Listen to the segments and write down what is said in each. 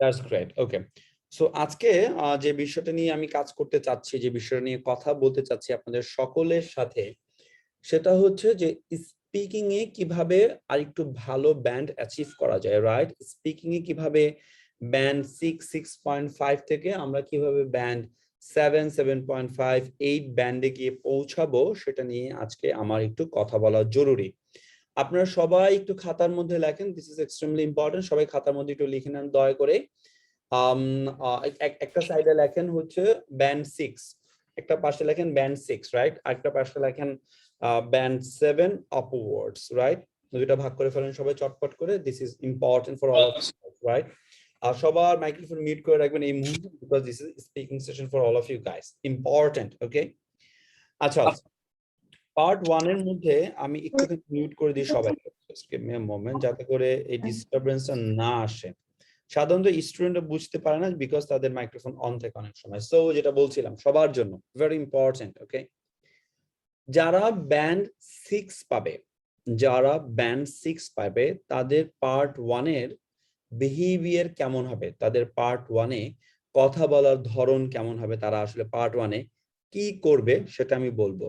That's great. Okay, so আজকে যে বিষয়টা নিয়ে আমি কাজ করতে চাচ্ছি, যে বিষয়টা নিয়ে কথা বলতে চাচ্ছি আপনাদের সকলের সাথে, সেটা হচ্ছে যে স্পিকিং এ কিভাবে আরেকটু ভালো ব্যান্ড অ্যাচিভ করা যায়, রাইট? স্পিকিং এ কিভাবে ব্যান্ড 6.5 থেকে আমরা কিভাবে ব্যান্ড 7.5 8 ব্যান্ডে গিয়ে পৌঁছাবো, সেটা নিয়ে আজকে আমার একটু কথা বলা জরুরি। আপনারা সবাই একটু খাতার মধ্যে লেখেন, দিস ইজ এক্সট্রিমলি ইম্পর্টেন্ট। সবাই খাতার মধ্যে একটু লিখে নেন দয়া করে। একটা সাইডে লেখেন হচ্ছে ব্যান্ড 6, একটা পাশে লেখেন ব্যান্ড 6, রাইট? আরেকটা পাশে লেখেন ব্যান্ড 7 আপওয়ার্ডস, রাইট? দুইটা ভাগ করে ফেলেন সবাই চটপট করে। This is important for all of you, right? আর সবার মাইক্রোফোন মিউট করে রাখবেন এই মুহূর্তে, because this is speaking session for all of you guys, important. Okay, আচ্ছা, পার্ট 1 এর মধ্যে আমি একটু মিউট করে দিই সবাইকে, just give me a moment, যাতে করে এই ডিস্টারবেন্সটা না আসে। সাধারণত স্টুডেন্টরা বুঝতে পারে না, বিকজ তাদের মাইক্রোফোন অন থাকে অনেক সময়। সো যেটা বলছিলাম সবার জন্য ভেরি ইম্পর্টেন্ট। ওকে, যারা ব্যান্ড 6 পাবে, যারা ব্যান্ড 6 পাবে, তাদের পার্ট 1 এর বিহেভিয়ার কেমন হবে, তাদের পার্ট 1 এ কথা বলার ধরন কেমন হবে, তারা আসলে পার্ট 1 এ কি করবে সেটা আমি বলবো।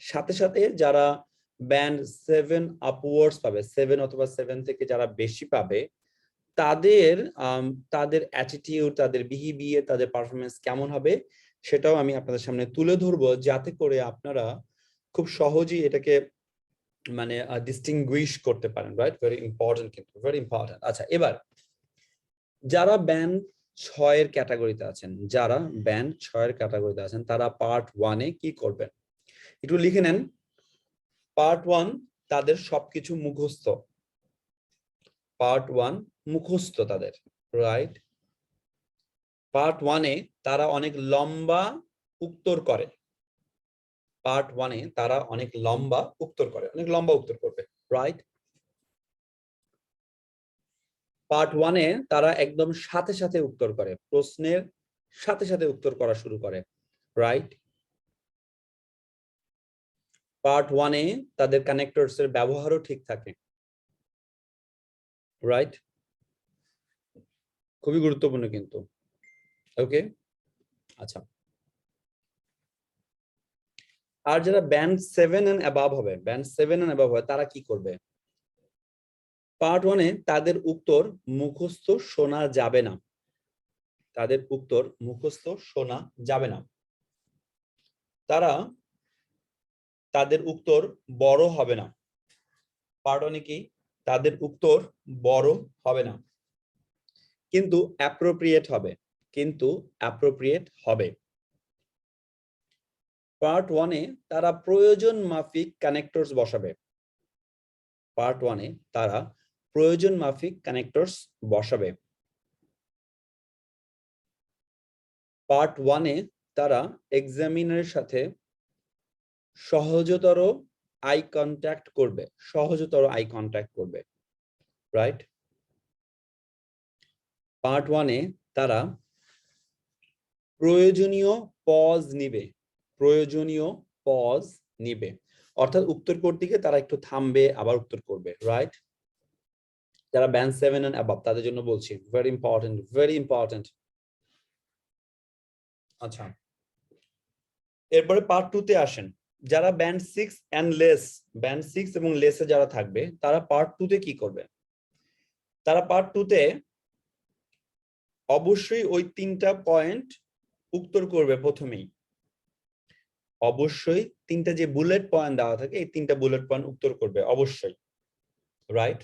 সাথে সাথে যারা ব্যান্ড 7 আপওয়ার্ডস পাবে, 7 অথবা 7 থেকে যারা বেশি পাবে, তাদের তাদের অ্যাটিটিউড, তাদের বিহেভিয়ার, তাদের পারফরমেন্স কেমন হবে, সেটাও আমি আপনাদের সামনে তুলে ধরবো, যাতে করে আপনারা খুব সহজেই এটাকে মানে ডিস্টিংগুইশ করতে পারেন, রাইট? ভেরি ইম্পর্টেন্ট, কিন্তু ভেরি ইম্পর্টেন্ট। আচ্ছা, এবার যারা ব্যান্ড 6 এর ক্যাটাগরিতে আছেন, যারা ব্যান্ড 6 এর ক্যাটাগরিতে আছেন, তারা পার্ট 1 এ কি করবেন একটু লিখে নেন। পার্ট 1 তাদের সবকিছু মুখস্থ, পার্ট 1 মুখস্থ তাদের, রাইট? পার্ট 1 এ তারা অনেক লম্বা উত্তর করে, পার্ট 1 এ তারা অনেক লম্বা উত্তর করে, অনেক লম্বা উত্তর করবে, রাইট? পার্ট 1 এ তারা একদম সাথে সাথে উত্তর করে, প্রশ্নের সাথে সাথে উত্তর করা শুরু করে, রাইট? পার্ট 1 এ তাদের কানেক্টরস এর ব্যবহারও ঠিক থাকে, রাইট? খুবই গুরুত্বপূর্ণ কিন্তু। ওকে, আচ্ছা, আর যারা ব্যান্ড 7 এন্ড অ্যাবাভ হবে, ব্যান্ড 7 এন্ড অ্যাবাভ হবে, তারা কি করবে? পার্ট 1 এ তাদের উত্তর মুখস্থ শোনা যাবে না, তাদের উত্তর মুখস্থ শোনা যাবে না। তারা তাদের উত্তর বড় হবে না। পার্ট 1 এ কি? তাদের উত্তর বড় হবে না, কিন্তু অ্যাপ্রোপ্রিয়েট হবে, কিন্তু অ্যাপ্রোপ্রিয়েট হবে। পার্ট 1 এ তারা প্রয়োজন মাফিক কানেক্টরস বসাবে, পার্ট 1 এ তারা প্রয়োজন মাফিক কানেক্টরস বসাবে। পার্ট 1 এ তারা এক্সামিনারের সাথে সহজতর আই কন্ট্যাক্ট করবে, সহজতর আই কন্ট্যাক্ট করবে, রাইট? পার্ট 1 এ তারা প্রয়োজনীয় পজ নিবে, প্রয়োজনীয় পজ নিবে, অর্থাৎ উত্তর করতে গিয়ে তারা একটু থামবে, আবার উত্তর করবে, রাইট? যারা ব্যান্ড 7 এন্ড অ্যাবাভ তাদের জন্য বলছি, ভেরি ইম্পর্টেন্ট, ভেরি ইম্পর্টেন্ট। আচ্ছা, এরপরে পার্ট 2 তে আসেন। যারা ব্যান্ড 6 এন্ড লেস, ব্যান্ড 6 এবং লেসে যারা থাকবে, তারা পার্ট 2 তে কি করবে? তারা পার্ট 2 তে অবশ্যই ওই 3টা পয়েন্ট উত্তর করবে প্রথমেই, অবশ্যই 3টা যে বুলেট পয়েন্ট দেওয়া থাকে, এই 3টা বুলেট পয়েন্ট উত্তর করবে অবশ্যই, রাইট?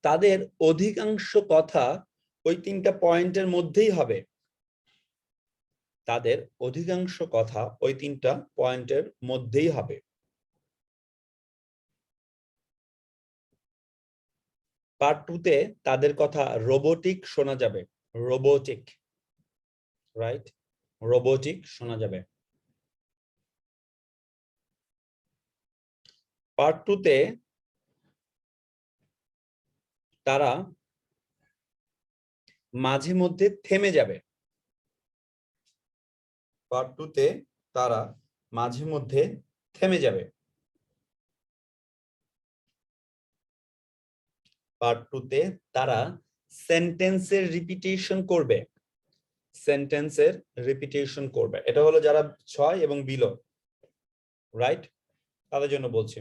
তাদের অধিকাংশ কথা ওই 3টা পয়েন্টের মধ্যেই হবে, তাদের অধিকাংশ কথা ওই 3টা পয়েন্টের মধ্যেই হবে। পার্ট 2 তে তাদের কথা রোবোটিক শোনা যাবে, রোবোটিক, রাইট? রোবোটিক শোনা যাবে। পার্ট 2 তে তারা মাঝে মধ্যে থেমে যাবে, পার্ট 2 তে তারা মাঝে মধ্যে থেমে যাবে। পার্ট 2 তে তারা সেন্টেন্সের রিপিটেশন করবে, সেন্টেন্সের রিপিটেশন করবে। এটা হলো যারা 6 এবং বিলো, রাইট, তাদের জন্য বলছি।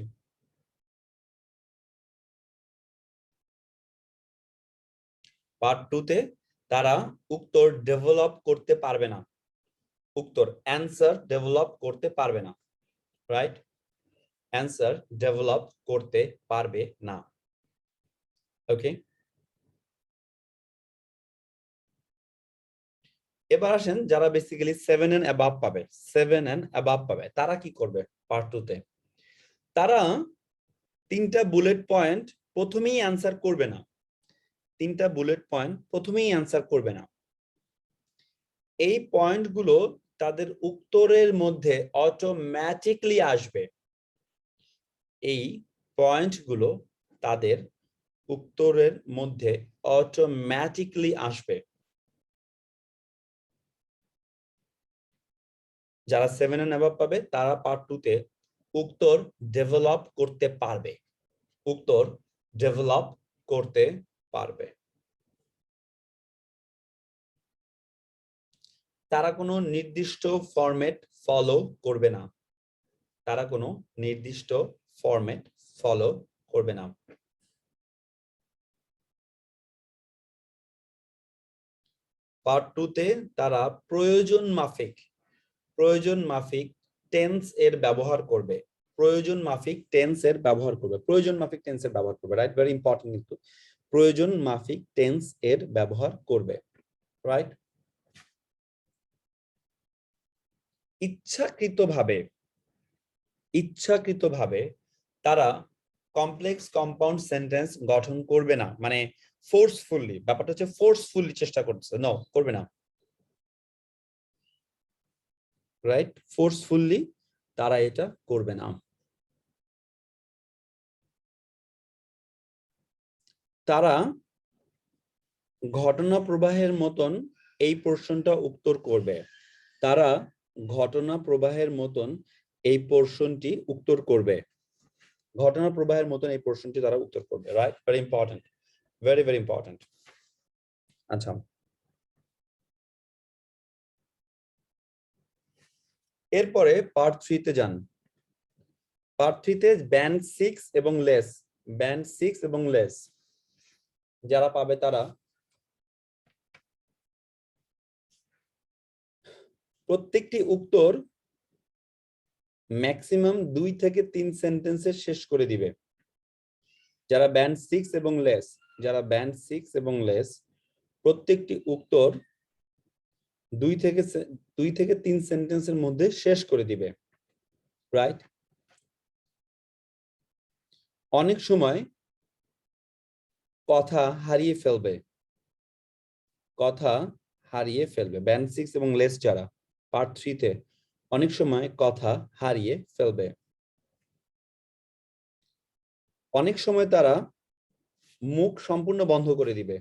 পার্ট 2 তে তারা উত্তর ডেভেলপ করতে পারবে না, উত্তর অ্যান্সার ডেভেলপ করতে পারবে না, রাইট, অ্যান্সার ডেভেলপ করতে পারবে না। ওকে, এবার আসেন যারা বেসিক্যালি 7 এন্ড অ্যাবাভ পাবে, 7 এন্ড অ্যাবাভ পাবে, তারা কি করবে পার্ট 2 তে? তারা 3টা বুলেট পয়েন্ট প্রথমেই অ্যান্সার করবে না, 3টা বুলেট পয়েন্ট প্রথমেই অ্যান্সার করবে না। এই পয়েন্টগুলো তাদের উত্তরের মধ্যে অটোমেটিকলি আসবে, এই পয়েন্টগুলো তাদের উত্তরের মধ্যে অটোমেটিকলি আসবে। যারা 7 এন্ড অ্যাবাভ পাবে তারা পার্ট 2 তে উত্তর ডেভেলপ করতে পারবে, উত্তর ডেভেলপ করতে পারবে। তারা কোনো নির্দিষ্ট ফরম্যাট ফলো করবে না, তারা কোনো নির্দিষ্ট ফরম্যাট ফলো করবে না। পার্ট 2 তে তারা প্রয়োজন মাফিক টেন্স এর ব্যবহার করবে, প্রয়োজন মাফিক টেন্স এর ব্যবহার করবে, প্রয়োজন মাফিক টেন্স এর ব্যবহার করবে, রাইট, ভেরি ইম্পর্টেন্ট কিন্তু প্রয়োজন মাফিক টেন্স এর ব্যবহার করবে, রাইট। ইচ্ছাকৃতভাবে তারা কমপ্লেক্স কম্পাউন্ড সেন্টেন্স গঠন করবে না, মানে ফোর্সফুলি, ব্যাপারটা হচ্ছে ফোর্সফুলি চেষ্টা করছে, নো, করবে না, রাইট, ফোর্সফুলি তারা এটা করবে না। তারা ঘটনা প্রবাহের মতন এই পোর্শনটা উত্তর করবে, তারা ঘটনা প্রবাহের মতন এই পোর্শনটি উত্তর করবে, ঘটনা প্রবাহের মতন এই পোর্শনটি তারা উত্তর করবে, right, very important, very very important. আচ্ছা, এরপরে পার্ট 3 তে যান। পার্ট 3 তে ব্যান্ড 6 এবং লেস, ব্যান্ড 6 এবং লেস যারা পাবে তারা প্রত্যেকটি উত্তর ম্যাক্সিমাম 2 থেকে 3 সেন্টেন্সে শেষ করে দিবে। যারা ব্যান্ড 6 এবং লেস, যারা ব্যান্ড 6 এবং লেস প্রত্যেকটি উত্তর 2 থেকে 3 সেন্টেন্সের মধ্যে শেষ করে দিবে, রাইট। অনেক সময় কথা হারিয়ে ফেলবে, কথা হারিয়ে ফেলবে, ব্যান্ড 6 এবং লেস যারা পার্ট 3 তে অনেক সময় কথা হারিয়ে ফেলবে। অনেক সময় তারা মুখ সম্পূর্ণ বন্ধ করে দিবে,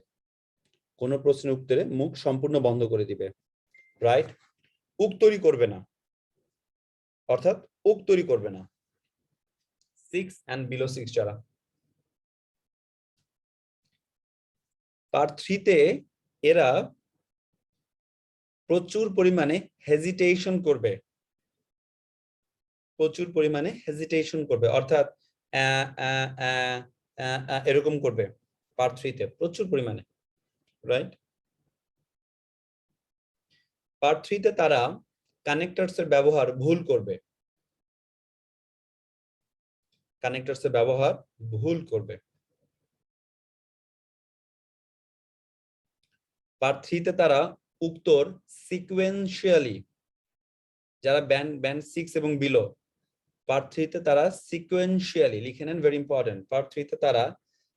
কোন প্রশ্নের উত্তরে মুখ সম্পূর্ণ বন্ধ করে দিবে, রাইট, উত্তরই করবে না, অর্থাৎ উত্তরই করবে না। 6 and below 6 যারা পার্ট 3 তে এরা প্রচুর পরিমাণে হেজিটেশন করবে, প্রচুর পরিমাণে হেজিটেশন করবে, অর্থাৎ এরকম করবে পার্ট 3 তে প্রচুর পরিমাণে, রাইট। পার্ট 3 তে তারা কানেক্টরস এর ব্যবহার ভুল করবে, কানেক্টরস এর ব্যবহার ভুল করবে। পার্ট 3 তে তারা উত্তর সিকোয়েন্সিয়ালি, যারা ব্যান্ড 6 এবং বিলো পার্ট 3 তে তারা সিকোয়েন্সিয়ালি, লিখে নেন, ভেরি ইম্পর্টেন্ট, পার্ট 3 তে তারা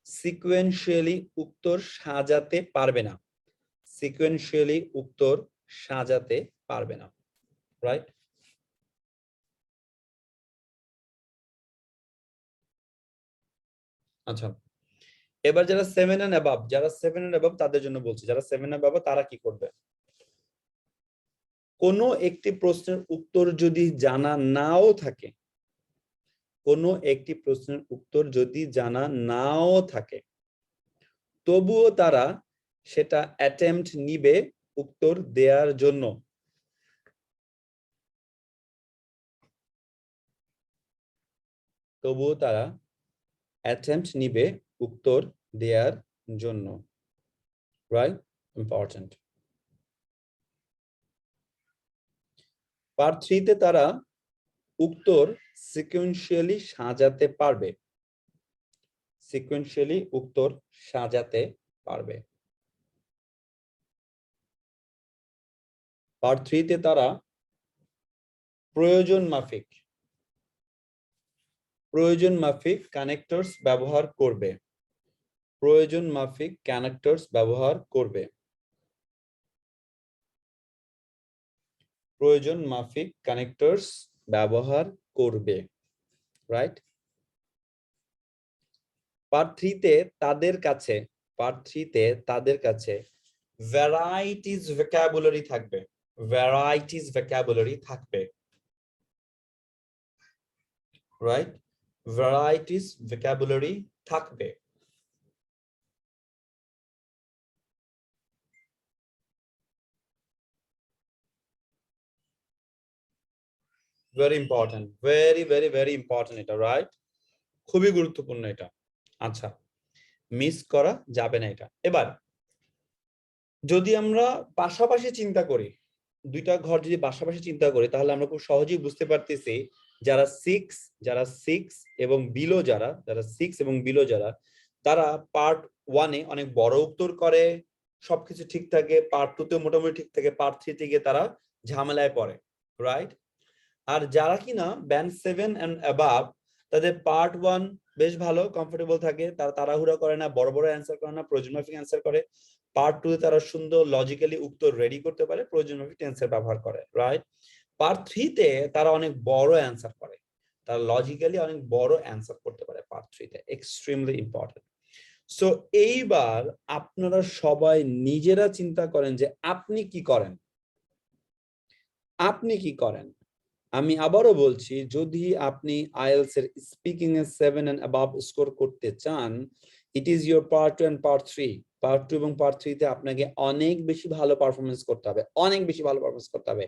সিকোয়েন্সিয়ালি উত্তর সাজাতে পারবে না, সিকোয়েন্সিয়ালি উত্তর সাজাতে পারবে না, রাইট। আচ্ছা, এবার যারা 7 এন্ড অ্যাবাভ, যারা 7 এন্ড অ্যাবাভ তাদের জন্য বলছি, যারা 7 এন্ড অ্যাবাভ তারা কি করবে? কোনো একটি প্রশ্নের উত্তর যদি জানা নাও থাকে, কোনো একটি প্রশ্নের উত্তর যদি জানা নাও থাকে, তবুও তারা সেটা অ্যাটেম্পট নিবে উত্তর দেওয়ার জন্য। তবুও তারা অ্যাটেম্পট নিবে উত্তর দেওয়ার জন্য, রাইট? ইম্পর্টেন্ট। পার্ট 3 তে তারা উত্তর সিকোয়েন্সিয়ালি সাজাতে পারবে, সিকোয়েন্সিয়ালি উত্তর সাজাতে পারবে। পার্ট 3 তে তারা প্রয়োজন মাফিক কানেক্টরস ব্যবহার করবে, প্রয়োজন মাফিক কানেক্টরস ব্যবহার করবে, প্রয়োজন মাফিক কানেক্টরস ব্যবহার করবে, রাইট? পার্ট 3 তে তাদের কাছে, পার্ট 3 তে তাদের কাছে ভ্যারাইটিস ভোকাবুলারি থাকবে, ভ্যারাইটিস ভোকাবুলারি থাকবে, রাইট? ভ্যারাইটিস ভোকাবুলারি থাকবে। Very important, very very very important এটা, রাইট? খুবই গুরুত্বপূর্ণ এটা। আচ্ছা, মিস করা যাবে না এটা। এবার যদি আমরা পাশাপাশি চিন্তা করি, দুইটা ঘর যদি পাশাপাশি চিন্তা করি, তাহলে আমরা খুব সহজেই বুঝতে পারতেছি যারা 6 এবং বিলো, যারা 6 এবং বিলো যারা, তারা পার্ট 1 এ অনেক বড় উত্তর করে, সবকিছু ঠিক থাকে, পার্ট 2 তে মোটামুটি ঠিক থাকে, পার্ট 3 তে গিয়ে তারা ঝামেলায় পড়ে, রাইট? আর যারা কিনা ব্যান্ড 7 এন্ড অ্যাবাভ, তাদের পার্ট 1 বেশ ভালো কমফোর্টেবল থাকে, তারা তাড়াহুড়া করে না, বড় বড় অ্যান্সার করে না, প্রয়োজন মাফিক অ্যান্সার করে। পার্ট 2 এ তারা সুন্দর লজিক্যালি উত্তর রেডি করতে পারে, প্রয়োজন মাফিক টেন্সের ব্যবহার করে, রাইট? পার্ট 3 তে তারা অনেক বড় অ্যান্সার করে, তারা লজিক্যালি অনেক বড় অ্যান্সার করতে পারে পার্ট 3 তে, এক্সট্রিমলি ইম্পর্টেন্ট। সো এইবার আপনারা সবাই নিজেরা চিন্তা করেন যে আপনি কি করেন, আপনি কি করেন। আমি আবারও বলছি, যদি আপনি আইএলটিএস এর স্পিকিং এ 7 এন্ড অ্যাবাভ স্কোর করতে চান, it is your part 2 and part 3। Part 2 এবং পার্ট 3 তে আপনাকে অনেক বেশি ভালো পারফরমেন্স করতে হবে, অনেক বেশি ভালো পারফরমেন্স করতে হবে।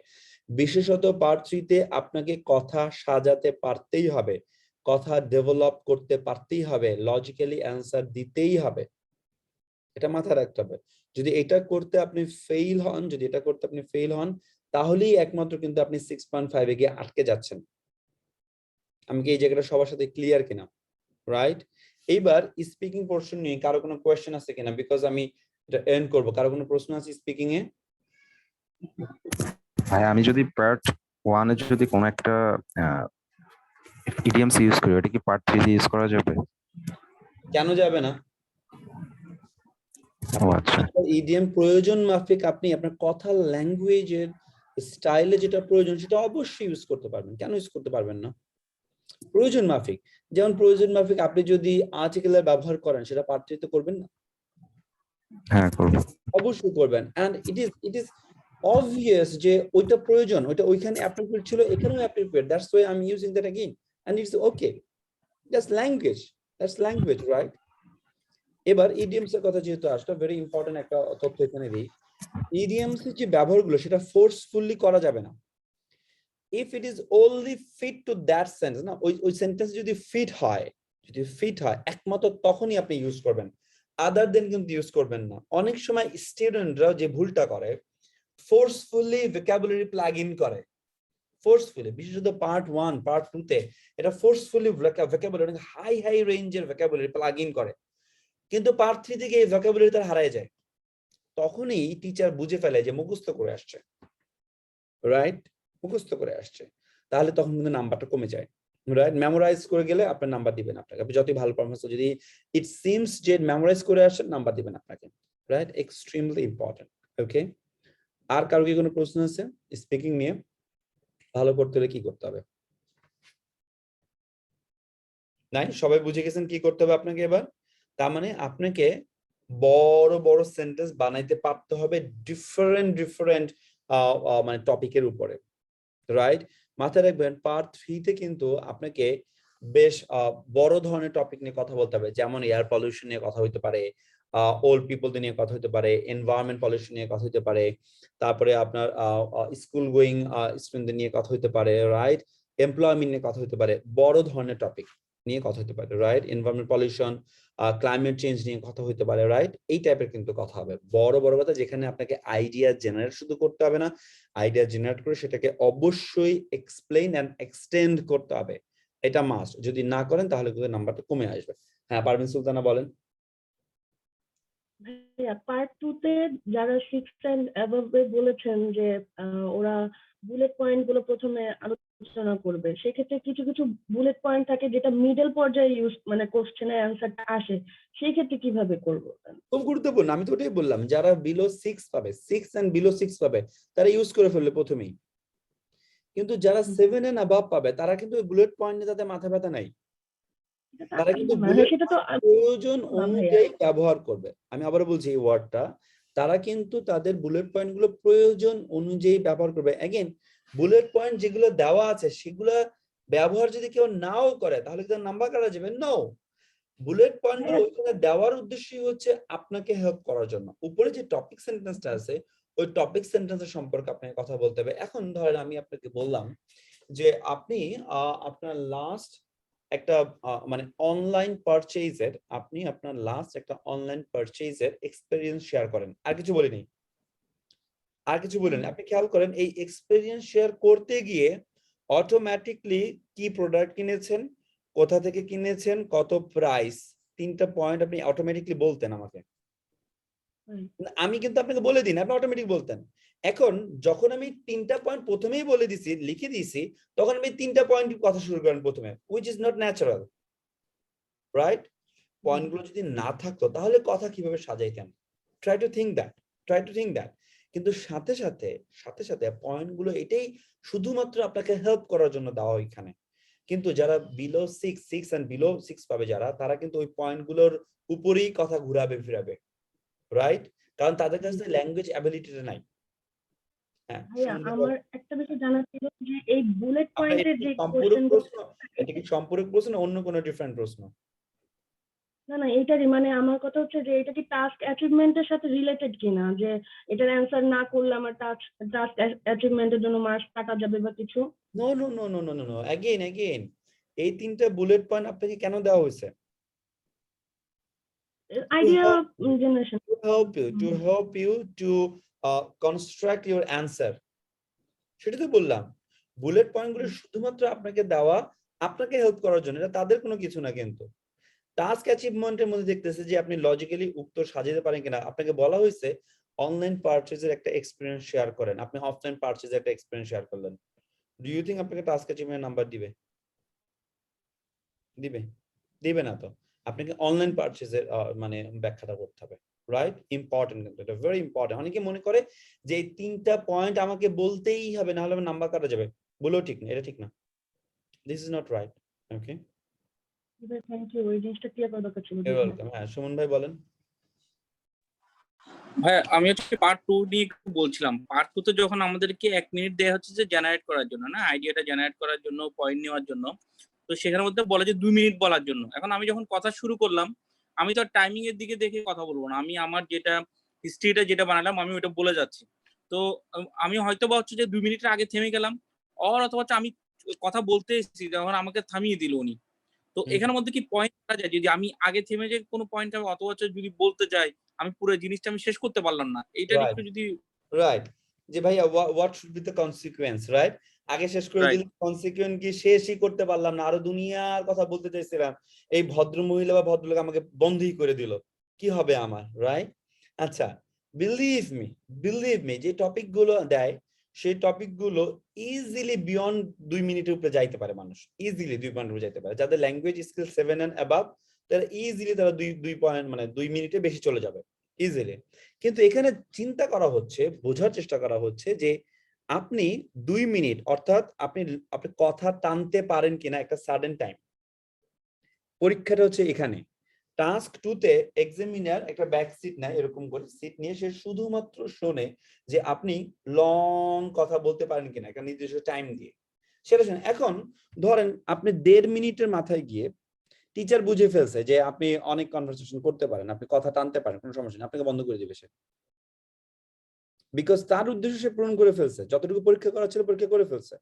বিশেষত পার্ট 3 তে আপনাকে কথা সাজাতে পারতেই হবে, কথা ডেভেলপ করতে পারতেই হবে, লজিক্যালি অ্যান্সার দিতেই হবে। এটা মাথায় রাখতে হবে। যদি এটা করতে আপনি ফেইল হন, যদি এটা করতে আপনি ফেইল হন, তাহলেই একমাত্র কিন্তু আপনি 6.5 এ গিয়ে আটকে যাচ্ছেন। আমি কি এই জায়গাটা সবার সাথে ক্লিয়ার কিনা, রাইট? এইবার স্পিকিং পোরশন নিয়ে কারো কোনো কোয়েশ্চেন আছে কিনা, বিকজ আমি এটা এন্ড করব। কারো কোনো প্রশ্ন আছে স্পিকিং এ? ভাই, আমি যদি পার্ট 1 এ যদি কোনো একটা ইডিয়মস ইউজ করি, ওটা কি পার্ট 3 তে ইউজ করা যাবে? কেন যাবে না? ও আচ্ছা, ইডিএম প্রয়োজন মাফিক আপনি আপনার কথা ল্যাঙ্গুয়েজের স্টাইলে যেটা প্রয়োজন সেটা অবশ্যই ইউজ করতে পারবেন, কেন ইউজ করতে পারবেন না? প্রয়োজন মাফিক, যেমন প্রয়োজন মাফিক আপনি যদি আর্টিকেলের ব্যবহার করেন, সেটা পার্ট 3 তে করবেন না? হ্যাঁ করব। অবশ্যই করবেন। এন্ড ইট ইজ obvious যে ওইটা প্রয়োজন, ওইটা ওইখানে অ্যাপ্রোপ্রিয়েট ছিল, এখানেও appropriate, that's why I am using that again and it's okay, that's language, right? এবার ইডিয়মস এর কথা যেহেতু আসলে, ভেরি ইম্পর্টেন্ট একটা তথ্য এখানে দিই। ইডিয়মস এর যে ব্যবহারগুলো সেটা ফোর্সফুলি করা যাবে না। If it is only fit to that sentence, না ওই সেন্টেন্স যদি ফিট হয়, একমাত্র তখনই আপনি ইউজ করবেন, আদার দেন কিন্তু ইউজ করবেন না। অনেক সময় স্টুডেন্টরা যে ভুলটা করে, ফোর্সফুলি ভোকাবুলারি প্লাগ ইন করে, ফোর্সফুলি, বিশেষত পার্ট 1 পার্ট 2 তে এটা ফোর্সফুলি ভোকাবুলারি, হাই রেঞ্জের ভোকাবুলারি প্লাগ ইন করে, কিন্তু পার্ট 3 থেকে এই ভোকাবুলারি তার হারায় যায়। তখনই টিচার বুঝে ফেলে যে মুখস্থ করে আসছে, রাইট? মুখস্থ করে আসছে, তাহলে তখন কিন্তু নাম্বারটা কমে যায়, রাইট? মেমোরাইজ করে গেলে আপনার নাম্বার দিবেন আপনাকে, আপনি যতই ভালো পারফরম্যান্স, যদি ইট সিমস যে মেমোরাইজ করে আসেন, নাম্বার দিবেন আপনাকে, রাইট? Extremely important. ওকে, আর কারো কি কোনো প্রশ্ন আছে স্পিকিং নিয়ে? ভালো করতে হলে কি করতে হবে? নাই, সবাই বুঝে গেছেন কি করতে হবে আপনাকে এবার? তার মানে আপনাকে বড় বড় সেন্টেন্স বানাইতে পারতে হবে ডিফারেন্ট মানে টপিকের উপরে, রাইট? মাথায় রাখবেন পার্ট 3 তে কিন্তু আপনাকে বেশ বড় ধরনের টপিক নিয়ে কথা বলতে হবে, যেমন এয়ার পলিউশন নিয়ে কথা হতে পারে, ওল্ড পিপলদের নিয়ে কথা হতে পারে, এনভায়রনমেন্ট পলিউশন নিয়ে কথা হতে পারে, তারপরে আপনার স্কুল গোয়িং স্টুডেন্টদের নিয়ে কথা হতে পারে, রাইট, এমপ্লয়মেন্ট নিয়ে কথা হতে পারে, বড় ধরনের টপিক নিয়ে কথা হতে পারে, right, environment pollution, climate change নিয়ে কথা হতে পারে, রাইট, এই টাইপের কিন্তু কথা হবে, বড় বড় কথা, যেখানে আপনাকে আইডিয়া জেনারেট শুধু করতে হবে না, আইডিয়া জেনারেট করে সেটাকে অবশ্যই এক্সপ্লেইন এন্ড এক্সটেন্ড করতে হবে, এটা মাস্ট। যদি না করেন তাহলে কিন্তু নাম্বারটা কমে আসবে। হ্যাঁ, পারভিন সুলতানা বলেন। ভাইয়া পার্ট 2 তে যারা 6 এন্ড অ্যাবভ বলেছেন যে ওরা বুলেট পয়েন্ট গুলো প্রথমে আলোচনা করবে, সেক্ষেত্রে কিছু কিছু বুলেট পয়েন্ট থাকে যেটা মিডল পর্যায়ে ইউজ মানে কোশ্চেনের অ্যান্সারটা আসে, সেই ক্ষেত্রে কিভাবে করবো? খুব গুরুত্বপূর্ণ, আমি তো ওটাই বললাম, যারা বিলো 6 পাবে, 6 এন্ড বিলো 6 পাবে, তারা ইউজ করে ফেললে প্রথমেই। কিন্তু যারা 7 এন্ড অ্যাবাভ পাবে, তারা কিন্তু বুলেট পয়েন্ট নিয়ে তাদের মাথা ব্যথা নাই, তারা কিন্তু বুলেট সেটা তো প্রয়োজন না ভাইয়া। অনুযায়ী ব্যবহার করবে। আমি আবারও বলছি এই ওয়ার্ডটা, তারা কিন্তু তাদের বুলেট পয়েন্ট গুলো প্রয়োজন অনুযায়ী ব্যবহার করবে। এগেন, বুলেট পয়েন্ট যেগুলো দেওয়া আছে সেগুলো ব্যবহার যদি কেউ নাও করে তাহলে কি তার নাম্বার কাটা যাবে? নো, বুলেট পয়েন্ট গুলো ওইখানে দেওয়ার উদ্দেশ্যই হচ্ছে আপনাকে হেল্প করার জন্য। উপরে যে টপিক সেন্টেন্সটা আছে ওই টপিক সেন্টেন্সের সম্পর্কে আপনাকে কথা বলতে হবে। এখন ধরেন আমি আপনাকে বললাম যে আপনি আপনার লাস্ট একটা মানে অনলাইন পারচেজের, আপনি আপনার লাস্ট একটা অনলাইন পারচেজের এক্সপেরিয়েন্স শেয়ার করেন, আর কিছু বলিনি, আর কিছু বলেন। আপনি খেয়াল করেন এই এক্সপেরিয়েন্স শেয়ার করতে গিয়ে অটোমেটিকলি কি প্রোডাক্ট কিনেছেন, কোথা থেকে কিনেছেন, কত প্রাইস, 3টা পয়েন্ট আপনি অটোমেটিকলি বলতেন আমাকে। আমি কিন্তু আপনাকে বলে দিন, আপনি অটোমেটিক বলতেন। এখন যখন আমি 3টা পয়েন্ট প্রথমেই বলে দিছি, লিখে দিয়েছি, তখন আমি 3টা পয়েন্ট কথা শুরু করেন প্রথমে, which is not natural, right? পয়েন্টগুলো যদি না থাকতো তাহলে কথা কিভাবে সাজাইতেন? Try to think that, try to think that. কিন্তু সাথে সাথে পয়েন্টগুলো এটাই শুধুমাত্র আপনাকে হেল্প করার জন্য দেওয়া এখানে। কিন্তু যারা বিলো 6 এন্ড বিলো 6 পাবে যারা, তারা কিন্তু ওই পয়েন্টগুলোর উপরেই কথা ঘুরাবে ফিরাবে, রাইট? কারণ তাদের কাছে ল্যাঙ্গুয়েজ অ্যাবিলিটিটা নাই। হ্যাঁ, ভাইয়া আমার একটা বিষয় জানার ছিল যে এই বুলেট এটা পয়েন্টের কি যে সম্পূরক কোশ্চেন, প্রশ্ন? এটা কি সম্পূরক প্রশ্ন না অন্য কোনো ডিফারেন্ট প্রশ্ন? না না এটারই মানে আমার কথা হচ্ছে যে এটা কি টাস্ক অ্যাচিভমেন্টের সাথে রিলেটেড কিনা, যে এটার অ্যান্সার না করলে আমার টাস্ক অ্যাচিভমেন্টের জন্য মার্কস কাটা যাবে বা কিছু? No no no no no no no, again এই 3টা বুলেট পয়েন্ট আপনাকে কেন দেওয়া হয়েছে? Idea generation. To help you to construct your answer. সেটা তো বললাম, বুলেট পয়েন্টগুলো শুধুমাত্র আপনাকে দেওয়া, আপনাকে হেল্প করার জন্য, এটা তাদের কোনো কিছু না। কিন্তু টাস্ক অ্যাচিভমেন্টের মধ্যে দেখতেছে যে আপনি লজিক্যালি উত্তর সাজাতে পারেন কিনা। আপনাকে বলা হয়েছে অনলাইন পারচেজের একটা এক্সপেরিয়েন্স শেয়ার করেন, আপনি অফলাইন পারচেজের একটা এক্সপেরিয়েন্স শেয়ার করলেন। ডু ইউ থিংক আপনাকে টাস্ক অ্যাচিভমেন্ট নাম্বার দিবে? দিবে? দিবে না তো। আপনাকে অনলাইন পারচেজের মানে ব্যাখ্যাটা করতে হবে, রাইট? ইম্পর্টেন্ট, কিন্তু এটা ভেরি ইম্পর্টেন্ট। অনেকে মনে করে যে এই 3টা পয়েন্ট আমাকে বলতেই হবে, না হলে আমার নাম্বার কাটা যাবে। বলেও ঠিক না, এটা ঠিক না। This is not right. Okay, thank you, ওই জিনিসটা ক্লিয়ার করা দরকার ছিল। You welcome. হ্যাঁ, সুমন ভাই বলেন। হ্যাঁ, আমি হচ্ছে পার্ট 2 নিয়ে একটু বলছিলাম। পার্ট 2 তে যখন আমাদেরকে 1 মিনিট দেয়া হচ্ছে যে জেনারেট করার জন্য, না আইডিয়াটা জেনারেট করার জন্য, পয়েন্ট নেওয়ার জন্য, তো সেখানের মধ্যে বলে যে 2 মিনিট বলার জন্য। এখন আমি যখন কথা শুরু করলাম, আমি তো টাইমিং এর দিকে দেখে কথা বলবো না, আমি আমার যেটা হিস্ট্রিটা যেটা বানালাম আমি ওটা বলে যাচ্ছি। তো আমি হয়তো বা হচ্ছে যে 2 মিনিটের আগে থেমে গেলাম, অথবা হচ্ছে আমি কথা বলতে এসেছি যখন আমাকে থামিয়ে দিল উনি। তো এখানের মধ্যে কি পয়েন্ট করা যায় যদি আমি আগে থেমে যে কোনো পয়েন্ট আমি অথবা হচ্ছে যদি বলতে যাই, আমি পুরো জিনিসটা আমি শেষ করতে পারলাম না, এইটার রাইট, একটু যদি। রাইট, যে ভাইয়া what should be the consequence, right? আগে শেষ করে দিলে কনসিকুয়েন্স কি শেষই করতে পারলাম না, আরো দুনিয়ার কথা বলতে চাইছিলাম, এই ভদ্র মহিলা বা ভদ্রলোক আমাকে বন্ধই করে দিল, কি হবে আমার, রাইট? আচ্ছা, বিলিভ মি যে টপিক গুলো দেয় সেই টপিক গুলো ইজিলি বিয়ন্ড 2 মিনিটের উপরে যাইতে পারে মানুষ, ইজিলি 2 পয়েন্ট উপরে যাইতে পারে। যাদের ল্যাঙ্গুয়েজ স্কিল 7 এন্ড অ্যাবাভ, তারা ইজিলি তারা 2 পয়েন্ট মানে 2 মিনিটে বেশি চলে যাবে ইজিলি। কিন্তু এখানে চিন্তা করা হচ্ছে, বোঝার চেষ্টা করা হচ্ছে যে আপনি 2 মিনিট অর্থাৎ আপনি আপনি কথা টানতে পারেন কিনা একটা সাডেন টাইম। পরীক্ষাটা হচ্ছে এখানে। টাস্ক 2 তে এক্সামিনার একটা ব্যাক সিট নেয়, এরকম করে সিট নিয়ে সে শুধুমাত্র শোনে যে আপনি লং কথা বলতে পারেন কিনা একটা নির্দিষ্ট টাইম দিয়ে। সেটা শুনে এখন ধরেন আপনি 1.5 মিনিটের মাথায় গিয়ে টিচার বুঝে ফেলছে যে আপনি অনেক কনভারসেশন করতে পারেন, আপনি কথা টানতে পারেন, কোনো সমস্যা নেই, আপনাকে বন্ধ করে দিবে সে, বিকজ তার উদ্দেশ্য সে পূরণ করে ফেলছে, যতটুকু পরীক্ষা করা ছিল পরীক্ষা করে ফেলছে,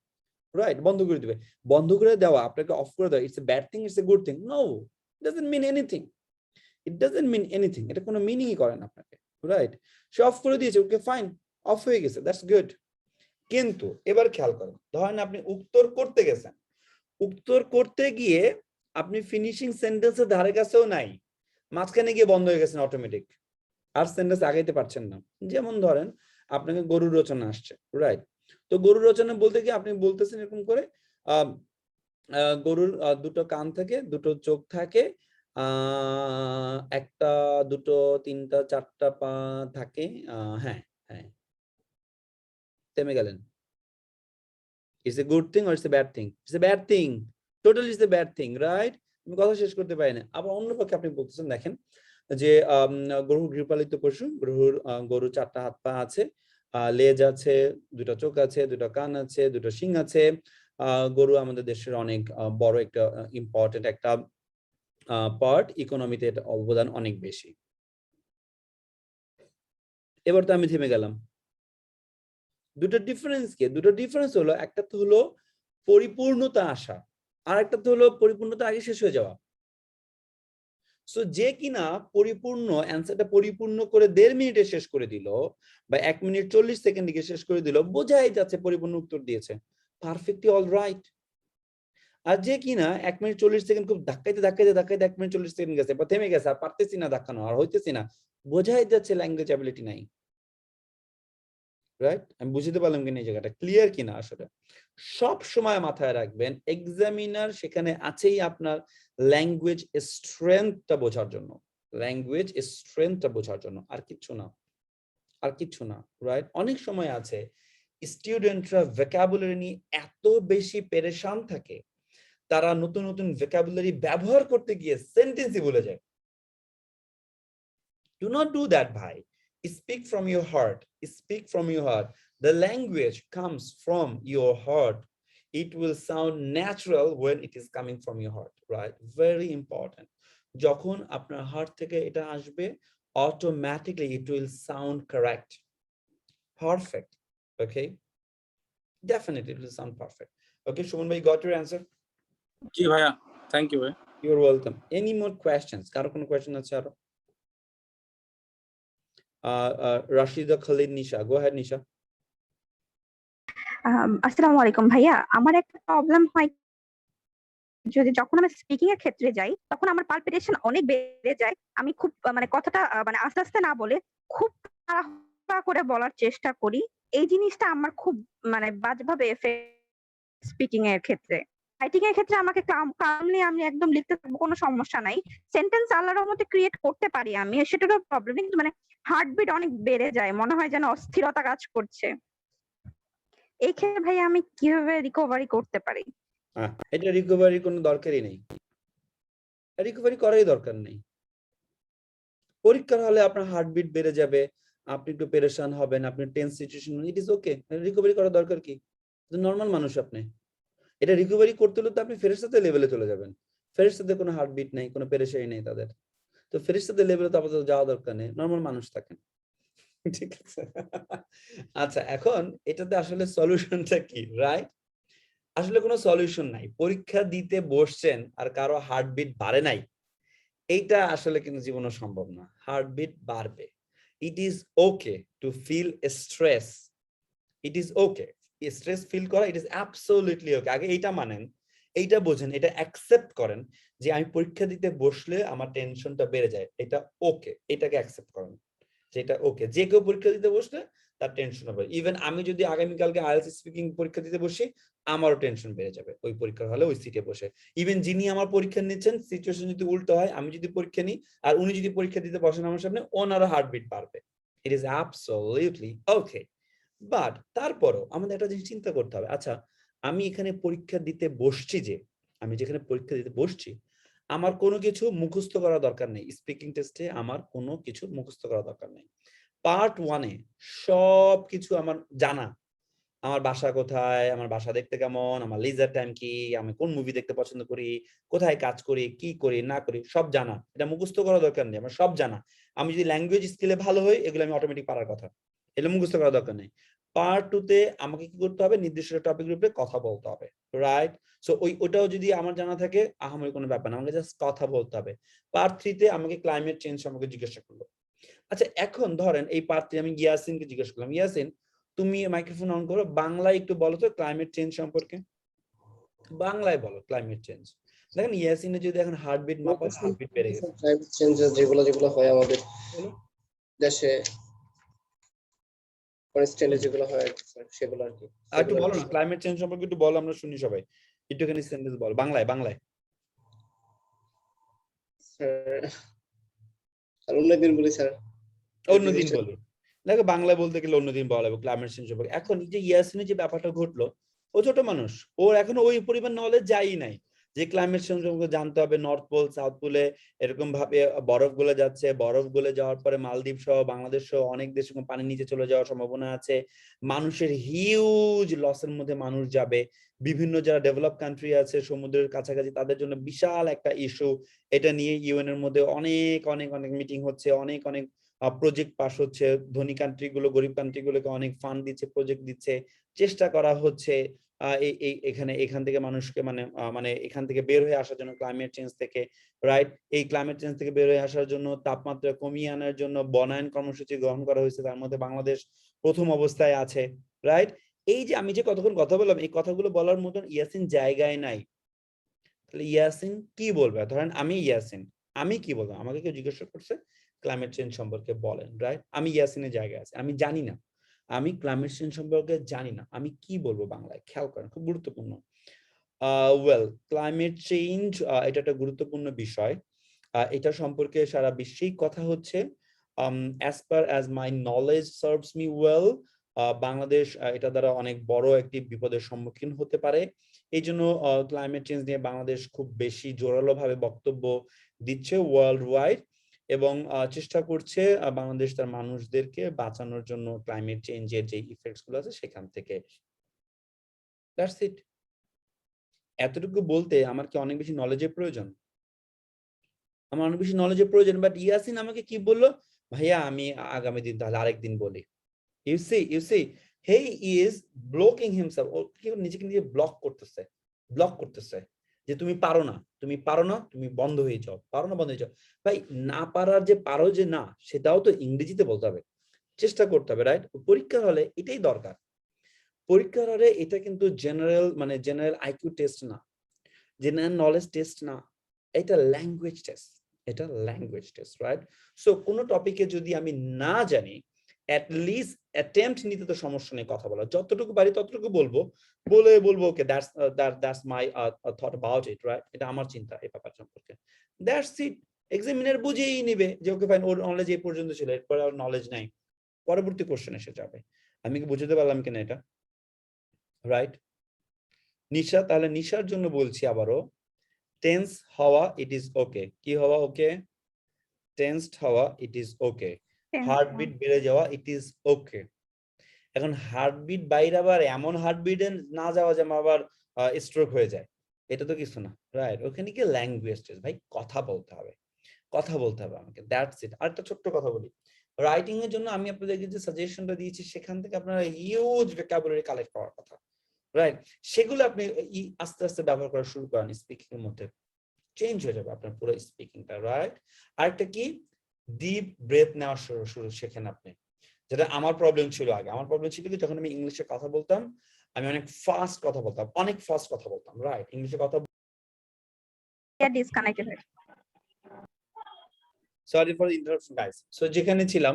রাইট? বন্ধ করে দিবে। বন্ধ করে দেওয়া, আপনাকে অফ করে দেওয়া, it's a bad thing, it's a good thing? No, doesn't mean anything, it doesn't mean anything, এটা কোনো মিনিংই করে না আপনাকে, রাইট? সে অফ করে দিয়েছে, ওকে ফাইন, অফ হয়ে গেছে, দ্যাটস গুড। কিন্তু এবার খেয়াল করেন, ধরেন আপনি উত্তর করতে গেছেন, উত্তর করতে গিয়ে আপনি ফিনিশিং সেন্টেন্সের ধারে কাছেও নাই, মাঝখানে গিয়ে বন্ধ হয়ে গেছেন অটোমেটিক, আর সেন্টেন্স আগাইতে পারছেন না। যেমন ধরেন আপনাকে গরুর রচনা আসছে, রাইট? তো গরুর রচনা বলতে গিয়ে আপনি বলতেছেন এরকম করে গরুর দুটো কান থাকে, দুটো চোখ থাকে, একটা, দুটো, তিনটা, চারটা পা থাকে, হ্যাঁ হ্যাঁ, থেমে গেলেন। It's a good thing or it's a bad thing? It's a bad thing. Totally it's a bad thing, right? আমি কথা শেষ করতে পারি না। আবার অন্য পক্ষে আপনি বলতেছেন, দেখেন যে গরু গৃহপালিত পশু, গরু 4টা হাত পা আছে, লেজ আছে, 2টা চোখ আছে, 2টা কান আছে, 2টা শিং আছে। গরু আমাদের দেশের অনেক বড় একটা ইম্পর্টেন্ট একটা পার্ট, ইকোনমিতে এটা অবদান অনেক বেশি। এবার তো আমি থেমে গেলাম। দুটো ডিফারেন্স কি? দুটো ডিফারেন্স হলো, একটা তো হলো পরিপূর্ণতা আসা, আর একটা তো হলো পরিপূর্ণতা আগে শেষ হয়ে যাওয়া। সো যে কিনা পরিপূর্ণ অ্যান্সারটা পরিপূর্ণ করে 1.5 মিনিটে শেষ করে দিল, বা 1 মিনিট 40 সেকেন্ড দিকে শেষ করে দিল, বোঝাই যাচ্ছে পরিপূর্ণ উত্তর দিয়েছে, পারফেক্টলি অল রাইট। আর যে কিনা 1 মিনিট 40 সেকেন্ড খুব ধাক্কাইতে ধাক্কাইতে ধাক্কাইতে 1 মিনিট 40 সেকেন্ড গেছে, বা থেমে গেছে, আর পারতেছি না ধাক্কানো, আর হইতেছি না, বোঝাই যাচ্ছে ল্যাঙ্গুয়েজ অ্যাবিলিটি নাই, রাইট? আমি বুঝতে পারলাম কিনা এই জায়গাটা ক্লিয়ার কিনা? আসলে সব সময় মাথায় রাখবেন, এক্সামিনার সেখানে আছেই আপনার ল্যাঙ্গুয়েজ স্ট্রেংথটা বোঝার জন্য, ল্যাঙ্গুয়েজ স্ট্রেংথটা বোঝার জন্য, আর কিচ্ছু না, আর কিচ্ছু না, রাইট? অনেক সময় আছে স্টুডেন্টরা ভোকাবুলারি নিয়ে এত বেশি পেরেশান থাকে, তারা নতুন নতুন ভোকাবুলারি ব্যবহার করতে গিয়ে সেন্টেন্সই ভুলে যায়। Do not do that, bhai. Speak from your heart. Speak from your heart. The language comes from your heart. It will sound natural when it is coming from your heart, right? Very important. যখন আপনার heart থেকে এটা আসবে, automatically it will sound correct, perfect. Okay, definitely it will sound perfect. Okay, Shuman bhai, got your answer? জি ভাইয়া, thank you ভাই। You're welcome. Any more questions? কারো কোনো question আছে আরো? Rashida Khalid Nisha, go ahead Nisha. আসসালামু আলাইকুম ভাইয়া, আমার একটা প্রবলেম হয় যদি যখন আমি স্পিকিং এর ক্ষেত্রে যাই তখন আমার পালপিটেশন অনেক বেড়ে যায়। আমি খুব মানে কথাটা মানে আস্তে আস্তে না বলে খুব তাড়াহুড়া করে বলার চেষ্টা করি। এই জিনিসটা আমার খুব মানে বাজেভাবে স্পিকিং এর ক্ষেত্রে। রাইটিং এর ক্ষেত্রে আমাকে কামলি আমি একদম লিখতে থাকবো, কোনো সমস্যা নাই। সেন্টেন্স আল্লাহর মধ্যে ক্রিয়েট করতে পারি আমি, সেটারও প্রবলেম, কিন্তু মানে হার্টবিট অনেক বেড়ে যায়, মনে হয় যেন অস্থিরতা কাজ করছে। এই ক্ষেত্রে ভাই আমি কিভাবে রিকভারি করতে পারি? এটা রিকভারি কোনো দরকারই নেই, রিকভারি করারই দরকার নেই। পরীক্ষার হলে আপনার হার্টবিট বেড়ে যাবে, আপনি একটু পেরেশান হবেন, আপনি tense situation, it is okay. Recovery করার দরকার কি? নর্মাল মানুষ আপনি। এটা রিকভারি করতে হলে তো আপনি ফেরেশতাদের লেভেলে চলে যাবেন। ফেরেশতাদের কোনো হার্টবিট নেই, কোনো পেরেশানি নেই তাদের, তো ফেরেশতাদের লেভেলে তো আপাতত যাওয়া দরকার নেই, নর্মাল মানুষ থাকেন, ঠিক আছে? আচ্ছা, এখন এটাতে আসলে সলিউশনটা কি, রাইট? আসলে কোনো সলিউশন নাই। পরীক্ষা দিতে বসছেন আর কারো হার্টবিট বাড়ে নাই, এইটা আসলে কিন্তু জীবনে সম্ভব না। হার্টবিট বাড়বে। It is okay to feel stress, it is okay stress feel করা, ইট ইজ অ্যাবসলিউটলি ওকে। আগে এইটা মানেন, এইটা বোঝেন, এটা অ্যাকসেপ্ট করেন যে আমি পরীক্ষা দিতে বসলে আমার টেনশনটা বেড়ে যায়, এটা ওকে, এটাকে অ্যাকসেপ্ট করেন যে এটা ওকে। যে কেউ পরীক্ষা দিতে বসলে তার টেনশন হবে। ইভেন আমি যদি আগামীকালকে আইএলটিএস স্পিকিং পরীক্ষা দিতে বসি, আমারও টেনশন বেড়ে যাবে ওই পরীক্ষার হলে ওই সিটে বসে। ইভেন যিনি আমার পরীক্ষা নিচ্ছেন, সিচুয়েশন যদি উল্টো হয়, আমি যদি পরীক্ষা নিই আর উনি যদি পরীক্ষা দিতে বসেন আমার সামনে, ওনারও হার্টবিট বাড়বে। It is absolutely okay. But তারপরও আমাদের একটা জিনিস চিন্তা করতে হবে, আচ্ছা আমি এখানে পরীক্ষা দিতে বসছি, যে আমি যেখানে পরীক্ষা দিতে বসছি, আমার কোনো কিছু মুখস্থ করা দরকার নেই। স্পিকিং টেস্টে আমার কোনো কিছু মুখস্থ করা দরকার নেই। পার্ট 1-এ সব কিছু আমার জানা, আমার বাসা কোথায়, আমার বাসা দেখতে কেমন, আমার লিজার টাইম কি, আমি কোন মুভি দেখতে পছন্দ করি, কোথায় কাজ করি, কি করি না করি, সব জানা। এটা মুখস্থ করা দরকার নেই, আমার সব জানা। আমি যদি ল্যাঙ্গুয়েজ স্কিলে ভালো হই, এগুলো আমি অটোমেটিক পারার কথা, এগুলো মুখস্থ করা দরকার নেই। পার্ট 2 তে আমাকে কি করতে হবে, নির্দিষ্ট টপিকের উপরে কথা বলতে হবে, রাইট? সো ওটাও যদি আমার জানা থাকে, আহামরি কোনো ব্যাপার না, আমাকে জাস্ট কথা বলতে হবে। পার্ট 3 তে আমাকে ক্লাইমেট চেঞ্জ সম্পর্কে জিজ্ঞাসা করলো। আচ্ছা, এখন ধরেন এই পার্ট 3 আমি ইয়াসিনকে জিজ্ঞেস করলাম, ইয়াসিন তুমি মাইক্রোফোন অন করো, বাংলায় একটু বলো তো ক্লাইমেট চেঞ্জ সম্পর্কে, বাংলায় বলো ক্লাইমেট চেঞ্জ। দেখেন ইয়াসিনের যদি এখন হার্টবিট মাপা, হার্টবিট বেড়ে গেছে। ক্লাইমেট চেঞ্জ যেগুলো হয় আমাদের দেশে, কনস্ট্যান্টলি যেগুলো হয় সেগুলো আর কি। আর একটু বলো না ক্লাইমেট চেঞ্জ সম্পর্কে, একটু বলো, আমরা শুনি সবাই, একটুখানি সেন্টেন্স বল বাংলায়, বাংলায়। আর অন্যদিন বলি স্যার, অন্যদিন বলি। দেখো বাংলায় বলতে গেলে অন্যদিন বলা হবে ক্লাইমেট চেঞ্জ সম্পর্কে। এখন এই যে ইয়াসিনের যে ব্যাপারটা ঘটলো, ও ছোট মানুষ, ওর এখনো ওই পরিমাণ নলেজ যায়ই নাই যে ক্লাইমেট চেঞ্জ সম্পর্কে জানতে হবে। নর্থ পোল, সাউথ পোলে এরকম ভাবে বরফ গলে যাচ্ছে, বরফ গলে যাওয়ার পরে মালদ্বীপ সহ বাংলাদেশ সহ অনেক দেশ পানির নিচে চলে যাওয়ার সম্ভাবনা আছে। মানুষের হিউজ লসের মধ্যে মানুষ যাবে। বিভিন্ন যারা ডেভেলপ কান্ট্রি আছে সমুদ্রের কাছাকাছি, তাদের জন্য বিশাল একটা ইস্যু। এটা নিয়ে ইউএন এর মধ্যে অনেক অনেক অনেক মিটিং হচ্ছে, অনেক অনেক প্রজেক্ট পাস হচ্ছে। ধনী কান্ট্রি গুলো গরিব কান্ট্রি গুলোকে অনেক ফান্ড দিচ্ছে, প্রজেক্ট দিচ্ছে, চেষ্টা করা হচ্ছে এখান থেকে মানুষকে মানে এখান থেকে বের হয়ে আসার জন্য, ক্লাইমেট চেঞ্জ থেকে, রাইট? এই ক্লাইমেট চেঞ্জ থেকে বের হয়ে আসার জন্য, তাপমাত্রা কমিয়ে আনার জন্য বনায়ন কর্মসূচি গ্রহণ করা হয়েছে, তার মধ্যে বাংলাদেশ প্রথম অবস্থায় আছে, রাইট? এই যে আমি যে কতক্ষণ কথা বললাম, এই কথাগুলো বলার মতন ইয়াসিন জায়গায় নাই। তাহলে ইয়াসিন কি বলবে? ধরেন আমি ইয়াসিন, আমি কি বলবো? আমাকে কেউ জিজ্ঞাসা করছে ক্লাইমেট চেঞ্জ সম্পর্কে বলেন, রাইট? আমি ইয়াসিনের জায়গায় আছি, আমি জানি না, আমি ক্লাইমেট চেঞ্জ সম্পর্কে জানি না, আমি কি বলবো বাংলায়? খেয়াল করেন, খুব গুরুত্বপূর্ণ। ওয়েল, ক্লাইমেট চেঞ্জ এটা একটা গুরুত্বপূর্ণ বিষয়। এটা সম্পর্কে সারা বিশ্বেই কথা হচ্ছে। as per as my knowledge serves me well, Bangladesh এটা দ্বারা অনেক বড় একটি বিপদের সম্মুখীন হতে পারে। এই জন্য ক্লাইমেট চেঞ্জ নিয়ে বাংলাদেশ খুব বেশি জোরালো ভাবে বক্তব্য দিচ্ছে ওয়ার্ল্ড ওয়াইড, এবং চেষ্টা করছে বাংলাদেশ তার মানুষদেরকে বাঁচানোর জন্য ক্লাইমেট চেঞ্জের যে ইফেক্টস গুলো আছে সেখান থেকে। That's it. এতটুকু বলতে আমার কি অনেক বেশি নলেজের প্রয়োজন? আমার অনেক বেশি নলেজের প্রয়োজন। বাট ইয়াসিন আমাকে কি বললো, ভাইয়া আমি আগামী দিন তাহলে আরেকদিন বলি। You see he is blocking himself. ও কি নিজেকে নিজে ব্লক করতেছে যে তুমি পারো না, তুমি পারো না, তুমি বন্ধ হয়ে যাও, পারো না, বন্ধ হয়ে যাও। ভাই, না পারার যে পারো যে না, সেটাও তো ইংরেজিতে বলতে হবে, চেষ্টা করতে হবে, রাইট? পরীক্ষার হলে এটাই দরকার। পরীক্ষার হলে এটা কিন্তু জেনারেল আইকিউ টেস্ট না, জেনারেল নলেজ টেস্ট না, এটা ল্যাঙ্গুয়েজ টেস্ট, রাইট? সো কোনো টপিকে যদি আমি না জানি, at least attempt নিতে তো সমস্যা নেই কথা বলা, যতটুকু পারি ততটুকু বলবো, বলবো ওকে that's my thought about it, right? এটা আমার চিন্তা এই ব্যাপার সম্পর্কে, that's it. এক্সামিনার বুঝেই নিবে যে ওকে ফাইন, ওর নলেজ এই পর্যন্ত ছিল, এরপর আর নলেজ নাই, পরবর্তী কোশ্চেন এসে যাবে। আমি কি বুঝতে পারলাম কিনা এটা, রাইট? নিশা, তাহলে নিশার জন্য বলছি আবারও, টেন্স হওয়া ইট ইজ ওকে। কি হওয়া ওকে? টেন্সড হওয়া ইট ইজ ওকে। হার্টবিট বেড়ে যাওয়া ইট ইজ ওকে। এখন হার্টবিট বাইরে আবার এমন হার্টবিটে না যাওয়া যে আমার আবার স্ট্রোক হয়ে যায়, এটা তো কিছু না, রাইট? ওখানে কি ল্যাঙ্গুয়েজ টেস্ট, ভাই কথা বলতে হবে আমাকে, দ্যাটস ইট। আরেকটা ছোট্ট কথা বলি, রাইটিং এর জন্য আমি আপনাদেরকে যে সাজেশনটা দিয়েছি সেখান থেকে আপনারা হিউজ ভোকাবুলারি কালেক্ট করার কথা, রাইট? সেগুলো আপনি আস্তে আস্তে ব্যবহার করা শুরু করেন, স্পিকিং এর মধ্যে চেঞ্জ হয়ে যাবে আপনার পুরো স্পিকিংটা, রাইট? আরেকটা কি, ডিপ ব্রেথ নেওয়া শুরু শেখেন আপনি, যেটা আমার প্রবলেম ছিল আগে। আমার প্রবলেম ছিল কি, যখন আমি ইংলিশে কথা বলতাম, আমি অনেক ফাস্ট কথা বলতাম, রাইট? ইংলিশে কথা disconnected. Sorry for interruption guys. So যেখানে ছিলাম,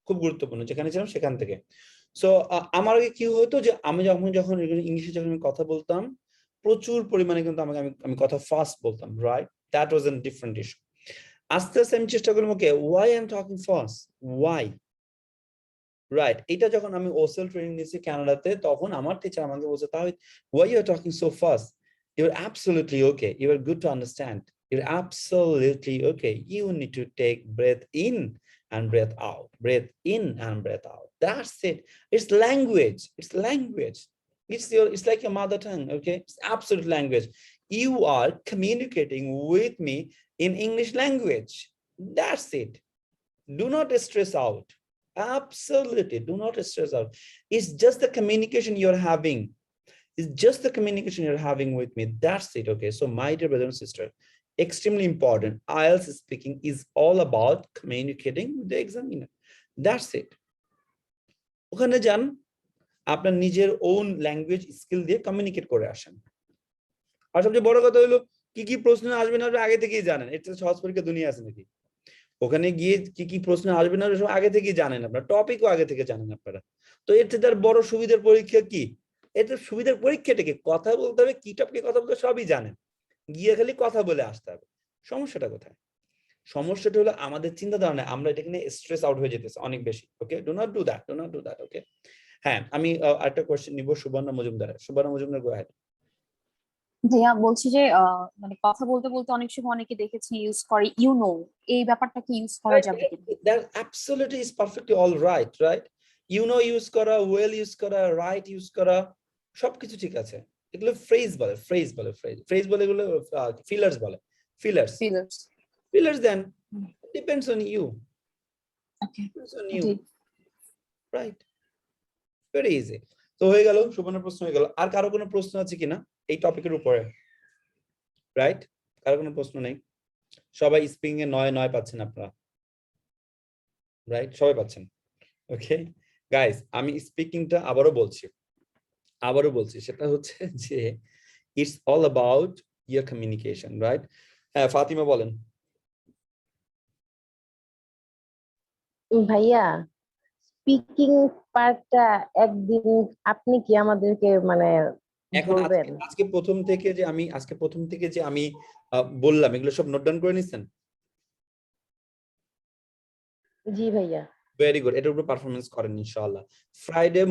খুব গুরুত্বপূর্ণ, যেখানে ছিলাম সেখান থেকে। সো আমার আগে কি হতো যে আমি যখন ইংলিশে যখন কথা বলতাম, প্রচুর পরিমাণে কিন্তু আমি কথা ফাস্ট বলতাম, right? That was an different issue. আস্তে আস্তে আমি চেষ্টা করলাম, okay why I am talking fast, why, right? এটা যখন আমি ওসেল ট্রেনিং নিয়েছি কানাডাতে, তখন আমার টিচার আমাকে বলছে, তাহলে why you are talking so fast, you are absolutely okay, you are good to understand, you're absolutely okay. You need to take breath in and breath out, breath in and breath out. That's it. It's language. It's language. It's like your mother tongue. Okay, it's absolute language. You are communicating with me in English language. That's it. Do not stress out. Absolutely, do not stress out. It's just the communication you're having. It's just the communication you're having with me. That's it. Okay, so my dear brother and sister, extremely important. IELTS speaking is all about communicating with the examiner. That's it. ওখানে যান, আপনার নিজের own language skill দিয়ে communicate করে আসেন। আর সবচেয়ে বড় কথা হলো কি কি প্রশ্ন আসবে না আগে থেকেই জানেন। এটা সহজ পরীক্ষা দুনিয়া আছে নাকি? ওখানে গিয়ে কি কি প্রশ্ন আসবে না সব আগে থেকেই জানেন আপনারা, টপিকও আগে থেকে জানেন আপনারা। তো এর থেকে তার বড় সুবিধার পরীক্ষা কি? এটা সুবিধার পরীক্ষাটাকে কথা বলতে হবে, কি টপিকে কথা বলতে সবই জানেন, গিয়ে খালি কথা বলে আসতে হবে। সমস্যাটা কোথায়? সমস্যাটা হলো আমাদের চিন্তা ধারণা, আমরা এটা নিয়ে স্ট্রেস আউট হয়ে যেতেছে অনেক বেশি। Okay, do not do that, do not do that. Okay, হ্যাঁ, আমি আরেকটা কোশ্চেন নিব সুবর্ণা মজুমদার। Suborna Majumdar, go ahead. ভাইয়া বলছি যে মানে কথা বলতে বলতে অনেক সময় অনেকে দেখেছি ইউজ করে এই ব্যাপারটা কি ইউজ করা যাবে কিনা? That absolutely is perfectly all right, right? Use করা, ওয়েল ইউজ করা, রাইট ইউজ করা, সবকিছু ঠিক আছে। এগুলো ফ্রেজ বলে, ফ্রেজ বলে, এগুলো ফিলার্স বলে, fillers then depends on you, right? Very easy. তো হয়ে গেল, সুবর্ণার প্রশ্ন হয়ে গেল। আর কারো কোনো প্রশ্ন আছে কিনা এই টপিকের উপরে? রাইট, কারো কোনো প্রশ্ন নেই? সবাই স্পিকিং এ 9 পাচ্ছেন আপনারা, রাইট? সবাই পাচ্ছেন। ওকে গাইস, আমি স্পিকিংটা আবারও বলছি, সেটা হচ্ছে যে it's all about year communication, right? হ্যাঁ, ফাতিমা বলেন। ভাইয়া, স্পিকিং পার্টটা একদিন আপনি কি আমাদেরকে মানে এখন আজকে প্রথম থেকে যে আমি বললাম, এগুলো সব নোট ডাউন করে নিছেন? জি ভাইয়া। ভেরি গুড, এটার উপর পারফরমেন্স করেন ইনশাআল্লাহ। Friday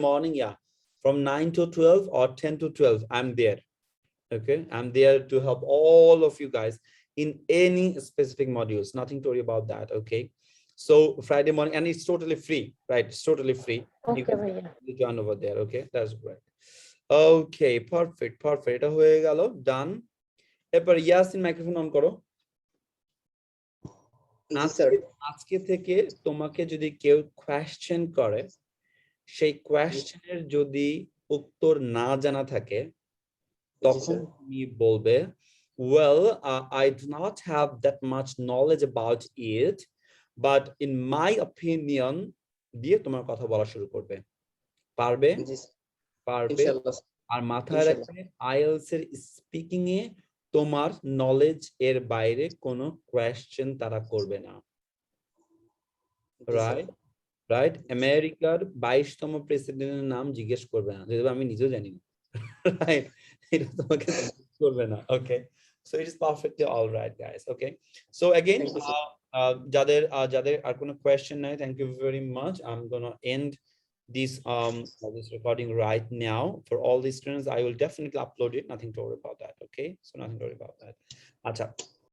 morning yeah, from 9 to 12 or 10 to 12 I'm there. Okay, I'm there to help all of you guys in any specific modules, nothing to worry about that. Okay, so Friday morning, and it's totally free, right? It's totally free. You Okay, can join over there. Okay, that's great. Okay, perfect, এটা হয়ে গেল, ডান। এরপর Yasin microphone on করো। আজকে থেকে তোমাকে যদি কেউ কোয়েশ্চেন করে, সেই কোয়েশ্চেনের যদি উত্তর না জানা থাকে, তখন তুমি বলবে well, I do not have that much knowledge about it, but in my opinion দিয়ে তোমার কথা বলা শুরু করবে। পারবে? আর মাথায় রাখবে, আইএলটিএস এর স্পিকিং এ তোমার নলেজ এর বাইরে কোনো কোয়েশ্চেন তারা করবে না, রাইট? আমেরিকার 22তম প্রেসিডেন্টের নাম জিজ্ঞেস করবে না, যেটা আমি নিজেও জানি না, রাইট? এটা তোমাকে করবে না। ওকে, so it is perfectly all right, guys. Okay, so again, যাদের আর কোনো কোয়েশ্চেন নাই, thank you very much. I'm gonna end this recording right now. For all the students, I will definitely upload it, nothing to worry about that. Okay, so nothing to worry about that. Acha,